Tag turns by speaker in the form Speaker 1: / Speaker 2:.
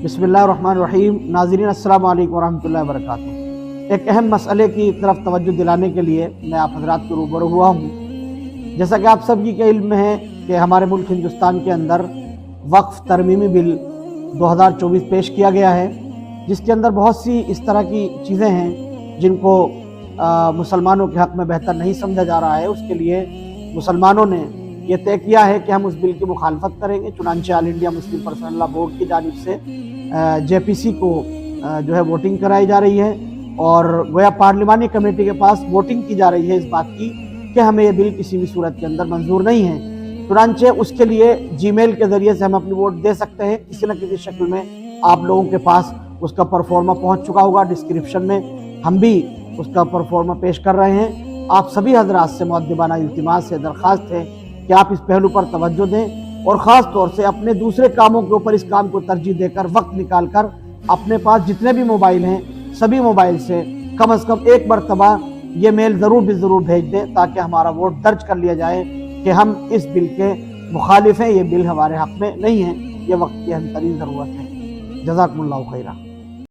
Speaker 1: بسم اللہ الرحمن الرحیم۔ ناظرین السلام علیکم ورحمۃ اللہ وبرکاتہ۔ ایک اہم مسئلے کی طرف توجہ دلانے کے لیے میں آپ حضرات کے روبرو ہوا ہوں۔ جیسا کہ آپ سب کی علم میں ہے کہ ہمارے ملک ہندوستان کے اندر وقف ترمیمی بل 2024 پیش کیا گیا ہے، جس کے اندر بہت سی اس طرح کی چیزیں ہیں جن کو مسلمانوں کے حق میں بہتر نہیں سمجھا جا رہا ہے۔ اس کے لیے مسلمانوں نے یہ طے کیا ہے کہ ہم اس بل کی مخالفت کریں گے۔ چنانچہ آل انڈیا مسلم پرسنل لا بورڈ کی جانب سے جے پی سی کو جو ہے ووٹنگ کرائی جا رہی ہے، اور گویا پارلیمانی کمیٹی کے پاس ووٹنگ کی جا رہی ہے اس بات کی کہ ہمیں یہ بل کسی بھی صورت کے اندر منظور نہیں ہے۔ چنانچہ اس کے لیے جی میل کے ذریعے سے ہم اپنی ووٹ دے سکتے ہیں۔ کسی نہ کسی شکل میں آپ لوگوں کے پاس اس کا پرفارما پہنچ چکا ہوگا۔ ڈسکرپشن میں ہم بھی اس کا پرفارما پیش کر رہے ہیں۔ آپ سبھی حضرات سے مؤدبانہ التماس ہے، درخواست ہے کہ آپ اس پہلو پر توجہ دیں، اور خاص طور سے اپنے دوسرے کاموں کے اوپر اس کام کو ترجیح دے کر وقت نکال کر اپنے پاس جتنے بھی موبائل ہیں سبھی موبائل سے کم از کم ایک مرتبہ یہ میل ضرور بھیج دیں، تاکہ ہمارا ووٹ درج کر لیا جائے کہ ہم اس بل کے مخالف ہیں، یہ بل ہمارے حق میں نہیں ہے، یہ وقت کی اہم ترین ضرورت ہے۔ جزاکم اللہ خیرہ۔